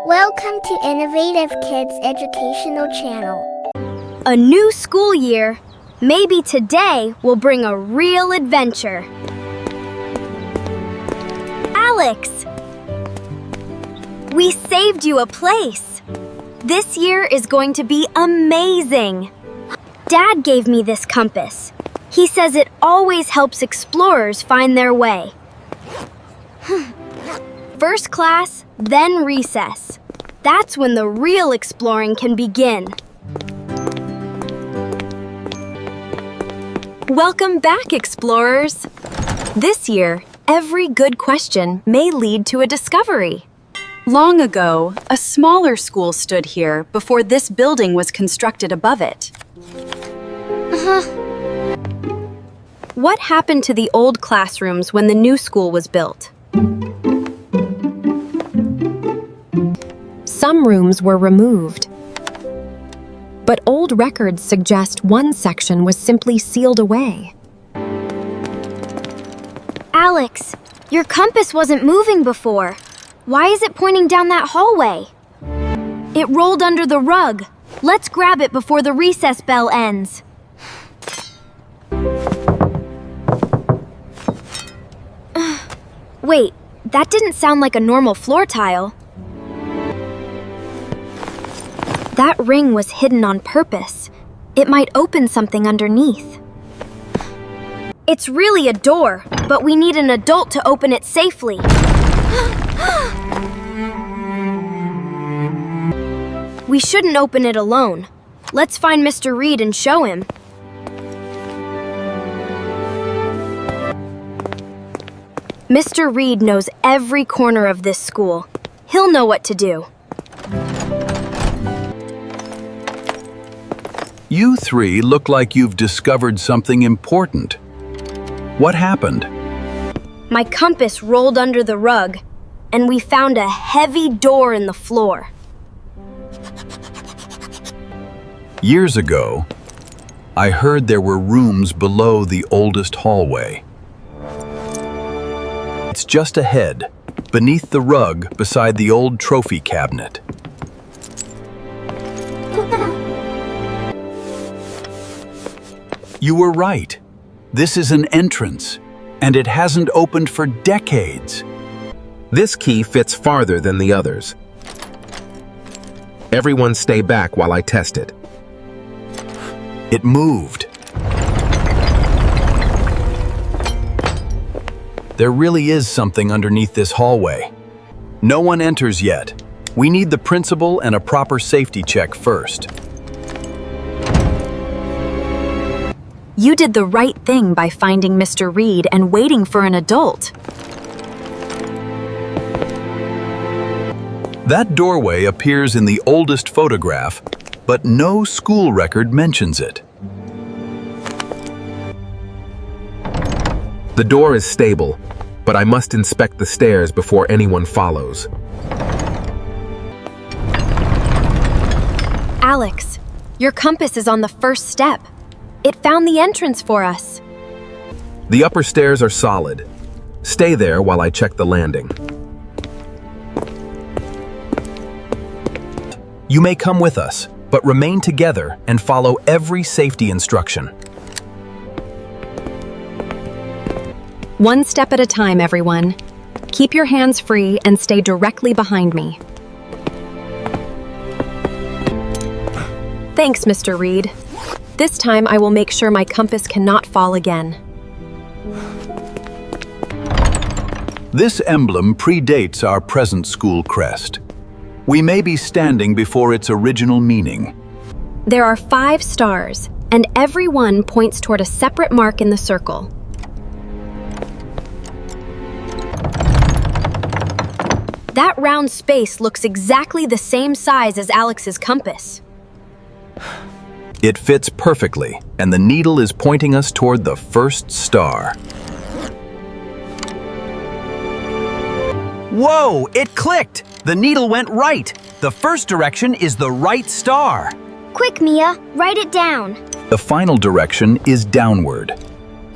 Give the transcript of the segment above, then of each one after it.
Welcome to Innovative Kids Educational Channel. A new school year. Maybe today will bring a real adventure. Alex! We saved you a place. This year is going to be amazing. Dad gave me this compass. He says it always helps explorers find their way. First class, then recess. That's when the real exploring can begin. Welcome back, explorers! This year, every good question may lead to a discovery. Long ago, a smaller school stood here before this building was constructed above it. What happened to the old classrooms when the new school was built? Some rooms were removed, but old records suggest one section was simply sealed away. Alex, your compass wasn't moving before. Why is it pointing down that hallway? It rolled under the rug. Let's grab it before the recess bell ends. Wait, that didn't sound like a normal floor tile. That ring was hidden on purpose. It might open something underneath. It's really a door, but we need an adult to open it safely. We shouldn't open it alone. Let's find Mr. Reed and show him. Mr. Reed knows every corner of this school. He'll know what to do. You three look like you've discovered something important. What happened? My compass rolled under the rug, and we found a heavy door in the floor. Years ago, I heard there were rooms below the oldest hallway. It's just ahead, beneath the rug beside the old trophy cabinet. You were right. This is an entrance, and it hasn't opened for decades. This key fits farther than the others. Everyone stay back while I test it. It moved. There really is something underneath this hallway. No one enters yet. We need the principal and a proper safety check first. You did the right thing by finding Mr. Reed and waiting for an adult. That doorway appears in the oldest photograph, but no school record mentions it. The door is stable, but I must inspect the stairs before anyone follows. Alex, your compass is on the first step. It found the entrance for us. The upper stairs are solid. Stay there while I check the landing. You may come with us, but remain together and follow every safety instruction. One step at a time, everyone. Keep your hands free and stay directly behind me. Thanks, Mr. Reed. This time I will make sure my compass cannot fall again. This emblem predates our present school crest. We may be standing before its original meaning. There are 5 stars, and every one points toward a separate mark in the circle. That round space looks exactly the same size as Alex's compass. It fits perfectly, and the needle is pointing us toward the first star. Whoa, it clicked! The needle went right. The first direction is the right star. Quick, Mia, write it down. The final direction is downward.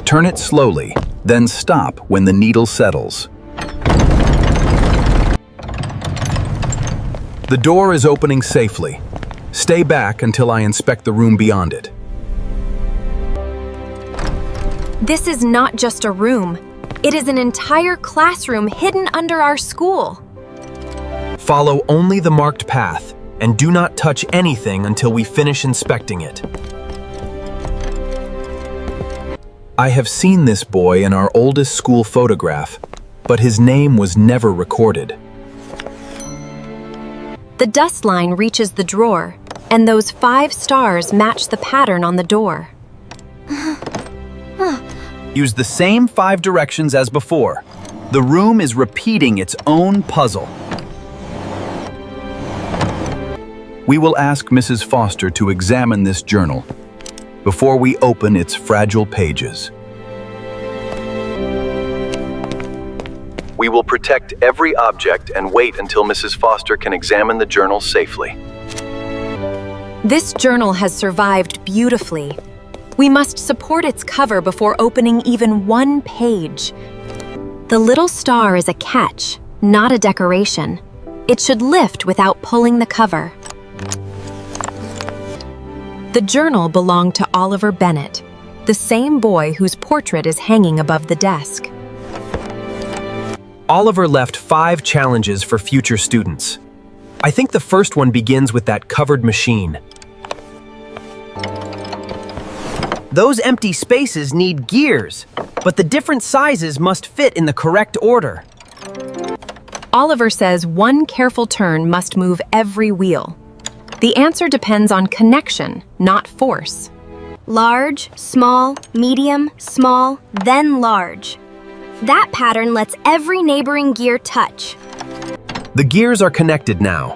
Turn it slowly, then stop when the needle settles. The door is opening safely. Stay back until I inspect the room beyond it. This is not just a room. It is an entire classroom hidden under our school. Follow only the marked path and do not touch anything until we finish inspecting it. I have seen this boy in our oldest school photograph, but his name was never recorded. The dust line reaches the drawer, and those 5 stars match the pattern on the door. Use the same 5 directions as before. The room is repeating its own puzzle. We will ask Mrs. Foster to examine this journal before we open its fragile pages. We will protect every object and wait until Mrs. Foster can examine the journal safely. This journal has survived beautifully. We must support its cover before opening even one page. The little star is a catch, not a decoration. It should lift without pulling the cover. The journal belonged to Oliver Bennett, the same boy whose portrait is hanging above the desk. Oliver left 5 challenges for future students. I think the first one begins with that covered machine. Those empty spaces need gears, but the different sizes must fit in the correct order. Oliver says one careful turn must move every wheel. The answer depends on connection, not force. Large, small, medium, small, then large. That pattern lets every neighboring gear touch. The gears are connected now.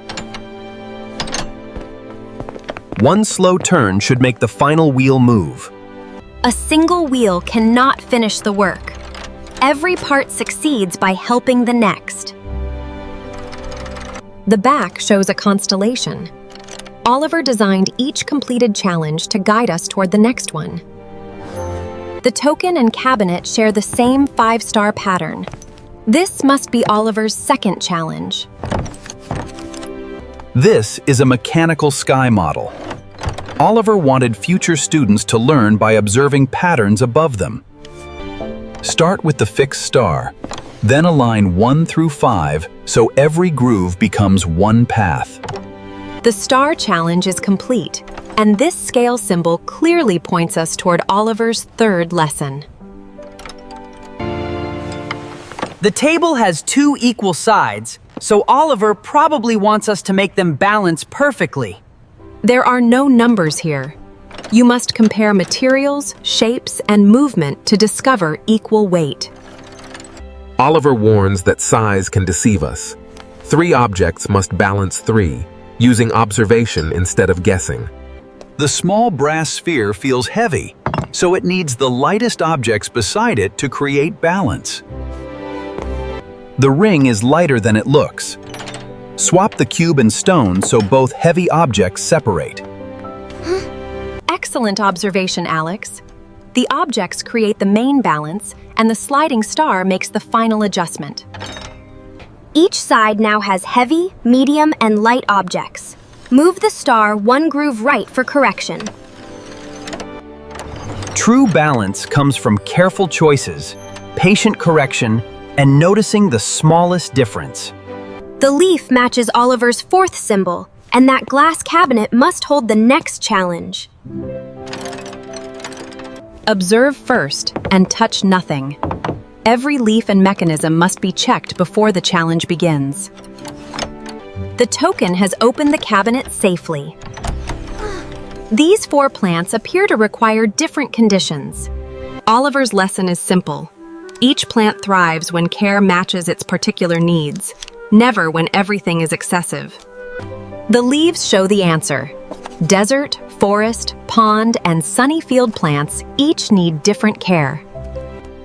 One slow turn should make the final wheel move. A single wheel cannot finish the work. Every part succeeds by helping the next. The back shows a constellation. Oliver designed each completed challenge to guide us toward the next one. The token and cabinet share the same 5-star pattern. This must be Oliver's second challenge. This is a mechanical sky model. Oliver wanted future students to learn by observing patterns above them. Start with the fixed star, then align 1 through 5 so every groove becomes one path. The star challenge is complete, and this scale symbol clearly points us toward Oliver's third lesson. The table has 2 equal sides, so Oliver probably wants us to make them balance perfectly. There are no numbers here. You must compare materials, shapes, and movement to discover equal weight. Oliver warns that size can deceive us. 3 objects must balance 3, using observation instead of guessing. The small brass sphere feels heavy, so it needs the lightest objects beside it to create balance. The ring is lighter than it looks. Swap the cube and stone so both heavy objects separate. Excellent observation, Alex. The objects create the main balance, and the sliding star makes the final adjustment. Each side now has heavy, medium, and light objects. Move the star 1 groove right for correction. True balance comes from careful choices, patient correction, and noticing the smallest difference. The leaf matches Oliver's 4th symbol, and that glass cabinet must hold the next challenge. Observe first and touch nothing. Every leaf and mechanism must be checked before the challenge begins. The token has opened the cabinet safely. These 4 plants appear to require different conditions. Oliver's lesson is simple. Each plant thrives when care matches its particular needs, never when everything is excessive. The leaves show the answer. Desert, forest, pond, and sunny field plants each need different care.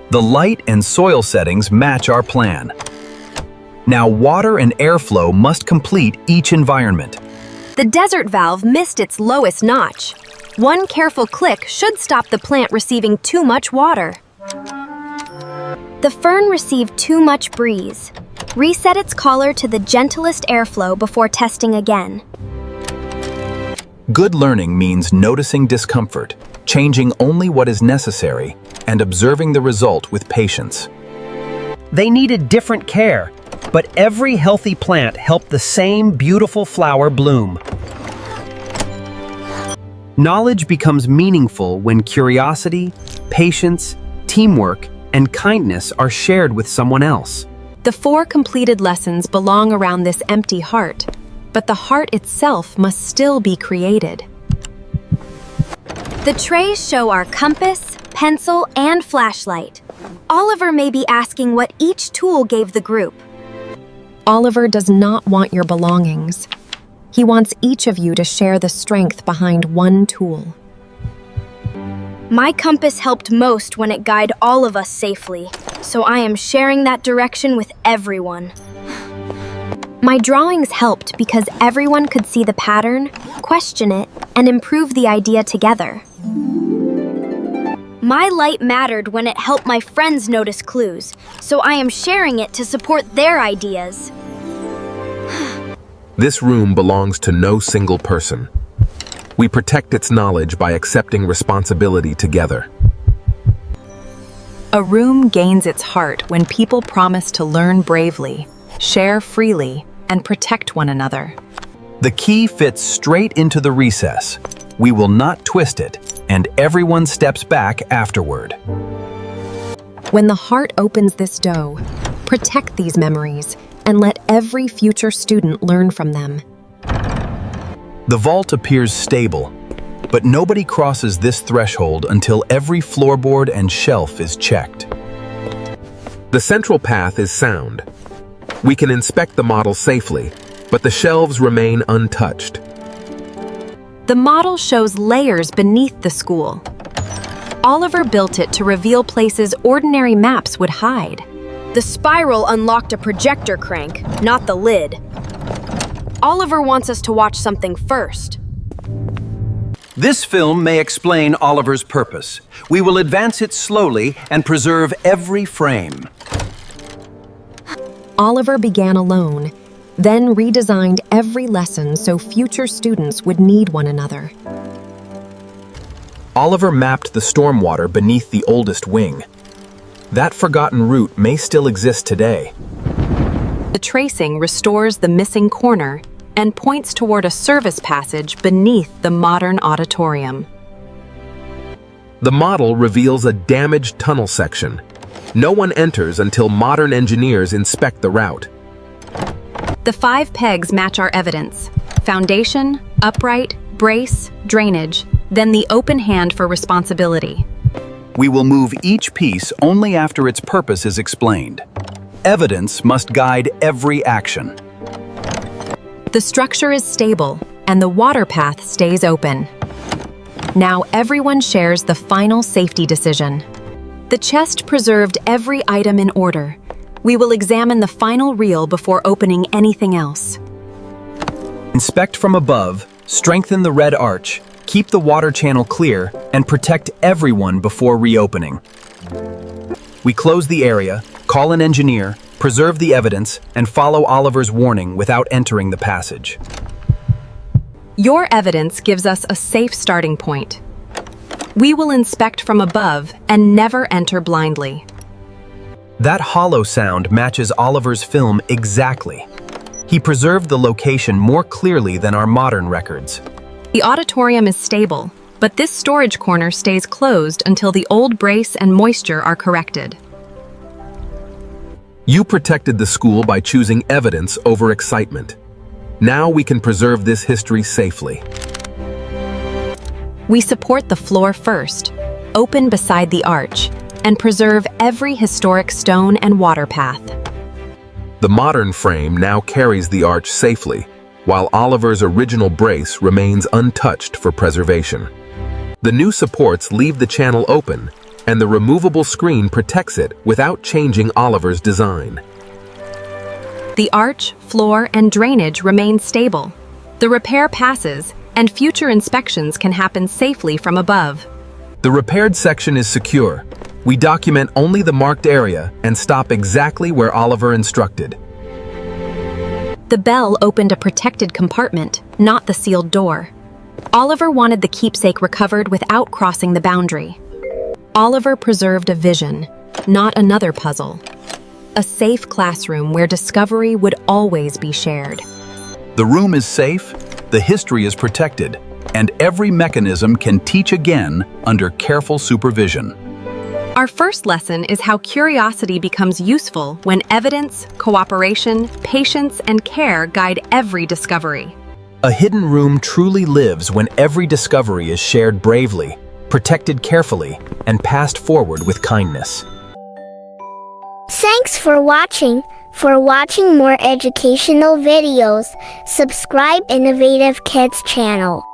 The light and soil settings match our plan. Now water and airflow must complete each environment. The desert valve missed its lowest notch. One careful click should stop the plant receiving too much water. The fern received too much breeze. Reset its collar to the gentlest airflow before testing again. Good learning means noticing discomfort, changing only what is necessary, and observing the result with patience. They needed different care, but every healthy plant helped the same beautiful flower bloom. Knowledge becomes meaningful when curiosity, patience, teamwork, and kindness are shared with someone else. The 4 completed lessons belong around this empty heart, but the heart itself must still be created. The trays show our compass, pencil, and flashlight. Oliver may be asking what each tool gave the group. Oliver does not want your belongings. He wants each of you to share the strength behind one tool. My compass helped most when it guided all of us safely, so I am sharing that direction with everyone. My drawings helped because everyone could see the pattern, question it, and improve the idea together. My light mattered when it helped my friends notice clues, so I am sharing it to support their ideas. This room belongs to no single person. We protect its knowledge by accepting responsibility together. A room gains its heart when people promise to learn bravely, share freely, and protect one another. The key fits straight into the recess. We will not twist it, and everyone steps back afterward. When the heart opens this door, protect these memories and let every future student learn from them. The vault appears stable, but nobody crosses this threshold until every floorboard and shelf is checked. The central path is sound. We can inspect the model safely, but the shelves remain untouched. The model shows layers beneath the school. Oliver built it to reveal places ordinary maps would hide. The spiral unlocked a projector crank, not the lid. Oliver wants us to watch something first. This film may explain Oliver's purpose. We will advance it slowly and preserve every frame. Oliver began alone, then redesigned every lesson so future students would need one another. Oliver mapped the stormwater beneath the oldest wing. That forgotten route may still exist today. The tracing restores the missing corner and points toward a service passage beneath the modern auditorium. The model reveals a damaged tunnel section. No one enters until modern engineers inspect the route. The 5 pegs match our evidence: foundation, upright, brace, drainage, then the open hand for responsibility. We will move each piece only after its purpose is explained. Evidence must guide every action. The structure is stable, and the water path stays open. Now everyone shares the final safety decision. The chest preserved every item in order. We will examine the final reel before opening anything else. Inspect from above, strengthen the red arch, keep the water channel clear, and protect everyone before reopening. We close the area, call an engineer, preserve the evidence, and follow Oliver's warning without entering the passage. Your evidence gives us a safe starting point. We will inspect from above and never enter blindly. That hollow sound matches Oliver's film exactly. He preserved the location more clearly than our modern records. The auditorium is stable, but this storage corner stays closed until the old brace and moisture are corrected. You protected the school by choosing evidence over excitement. Now we can preserve this history safely. We support the floor first, open beside the arch, and preserve every historic stone and water path. The modern frame now carries the arch safely, while Oliver's original brace remains untouched for preservation. The new supports leave the channel open, and the removable screen protects it without changing Oliver's design. The arch, floor, and drainage remain stable. The repair passes, and future inspections can happen safely from above. The repaired section is secure. We document only the marked area and stop exactly where Oliver instructed. The bell opened a protected compartment, not the sealed door. Oliver wanted the keepsake recovered without crossing the boundary. Oliver preserved a vision, not another puzzle. A safe classroom where discovery would always be shared. The room is safe, the history is protected, and every mechanism can teach again under careful supervision. Our first lesson is how curiosity becomes useful when evidence, cooperation, patience, and care guide every discovery. A hidden room truly lives when every discovery is shared bravely, protected carefully, and passed forward with kindness. Thanks for watching. For watching more educational videos, subscribe Innovative Kids channel.